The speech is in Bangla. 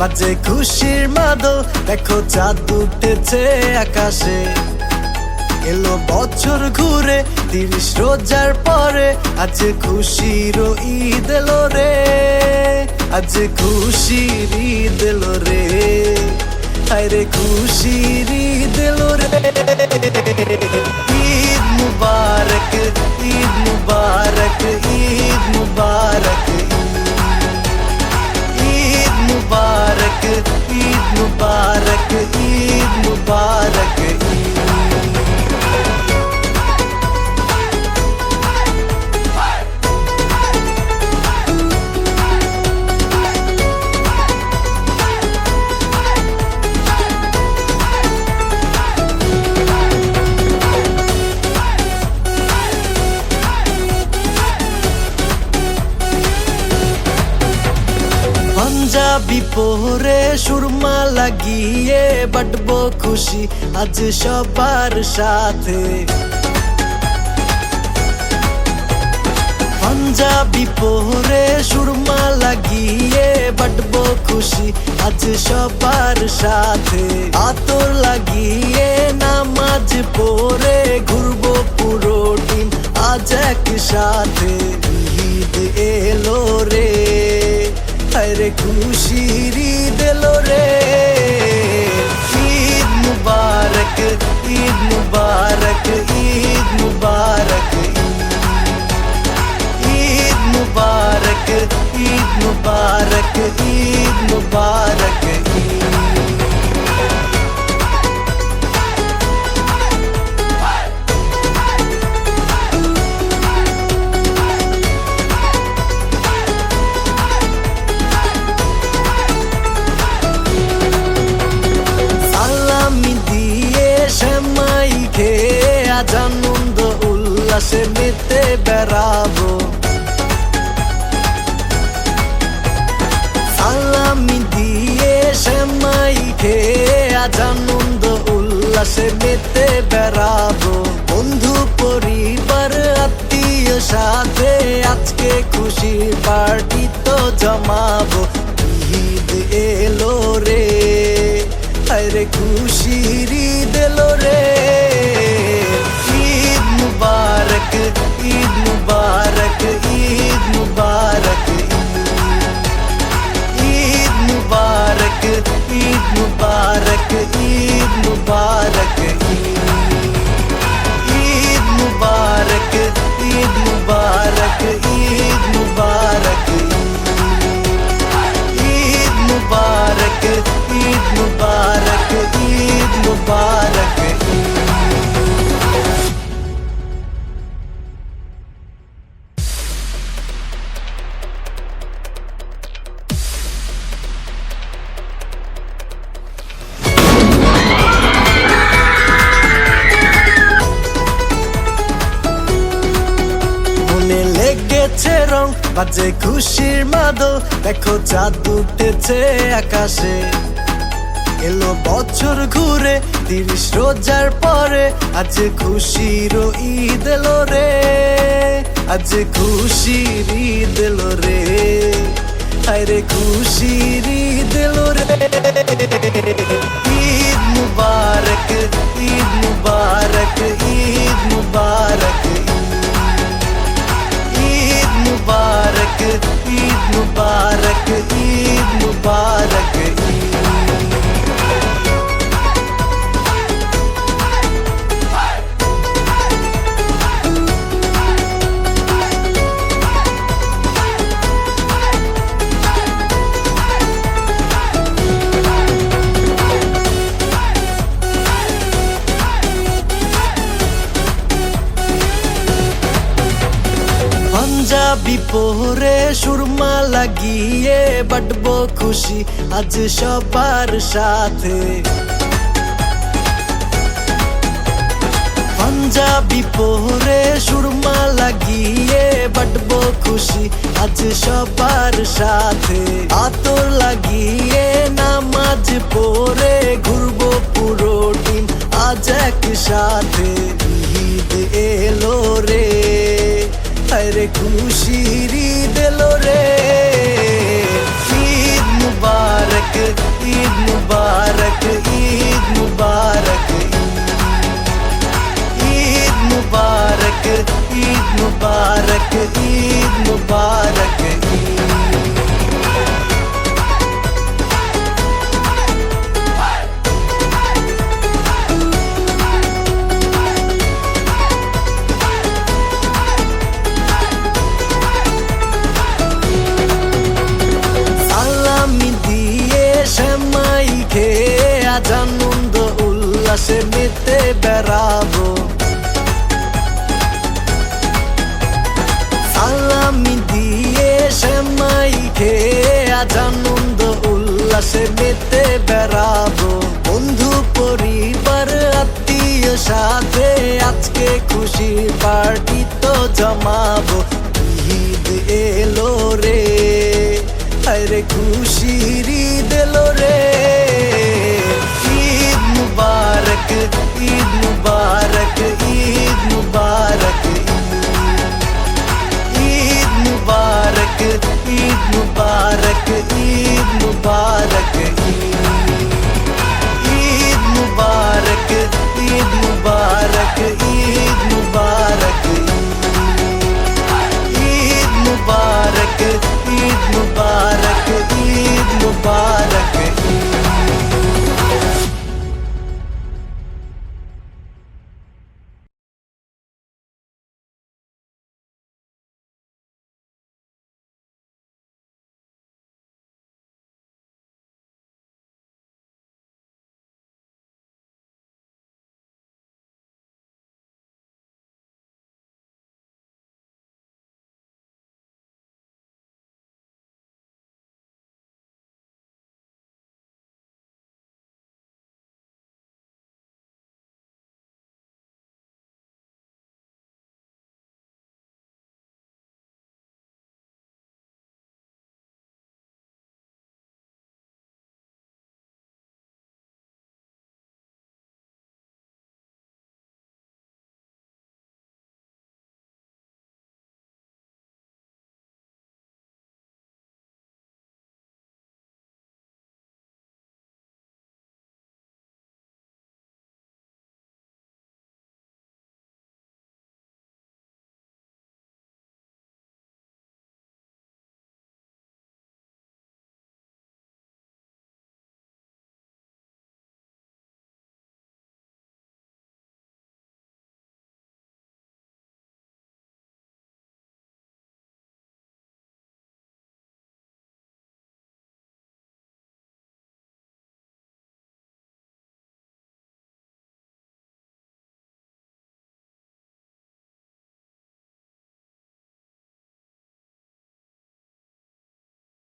বাজে খুশির মাদল, দেখো চাঁদ উঠেছে আকাশে। এলো বছর ঘুরে 30 রোজার পরে, আজ খুশির ঈদ এলো রে, আজ খুশির ঈদ এলো রে, আরে খুশির ঈদ এলো রে। ঈদ মুবারক, ঈদ মুবারক, ঈদ মুবারক, ঈদ মুবারক, ঈদ মুবারক, ঈদ মুবারক। পাঞ্জাবি পরে সুরমা লাগিয়ে বাটবো খুশি আজ সবার সাথে। পাঞ্জাবি পরে সুরমা লাগিয়ে বাটবো খুশি আজ সবার সাথে। আতর লাগিয়ে নামাজ পড়ে ঘুরবো পুরো টিম আজ একসাথে। ঈদ এলো রে, আরে খুশির ঈদ এলো রে। ঈদ মুবারক, ঈদ মুবারক, ঈদ মুবারক, ঈদ মুবারক, ঈদ মুবারক, ঈদ মুবারক। আজ আনন্দ উল্লাসে মেতে বেড়াবো। সালামি দিয়ে সেমাই খেয়ে আজ আনন্দ উল্লাসে মেতে বেড়াবো। বন্ধু পরিবার আত্মীয় সাথে আজকে খুশির পার্টি তো জমাবো। ঈদ এলো রে, আরে খুশির ঈদ এলো রে। ঈদ মুবারক, ঈদ মুবারক, ঈদ মুবারক, ঈদ মুবারক, ঈদ মুবারক, ঈদ মুবারক, ঈদ মুবারক, ঈদ মুবারক, ঈদ মুবারক, ঈদ মুবারক, ঈদ মুবারক, ঈদ মুবারক। মনে লেগেছে রং, বাজে খুশির মাদল, দেখো চাঁদ উঠেছে আকাশে। এলো বছর ঘুরে 30 রোজার পরে, আজ খুশির ঈদ এলো রে, আজ খুশির ঈদ এলো রে, আরে খুশির ঈদ এলো রে। ঈদ মুবারক, ঈদ মুবারক, ঈদ মুবারক, ঈদ মুবারক, ঈদ মুবারক, ঈদ মুবারক। পাঞ্জাবি পরে সুরমা লাগিয়ে বাটবো খুশি আজ সবার সাথে। পাঞ্জাবি পরে সুরমা লাগিয়ে বাটবো খুশি আজ সবার সাথে। আতর লাগিয়ে নামাজ পড়ে ঘুরবো পুরো টিম আজ একসাথে। ঈদ এলো রে, আরে খুশির ঈদ এলো রে। ঈদ মুবারক, ईद मुबारक ईद। সালামি দিয়ে সেমাই খেয়ে আজ আনন্দ উল্লাসে মেতে বেড়াবো। সালামি দিয়ে সেমাই খেয়ে আজ আনন্দ উল্লাসে মেতে বেড়াবো। বন্ধু পরিবার আত্মীয় সাথে আজকে খুশি পার্টি তো জমাবো। ঈদ এলো রে, আরে খুশির ঈদ এলো রে। ঈদ মুবারক ঈদ মুবারক ঈদ মুবারক ঈদ মুবারক ঈদ মুবারক।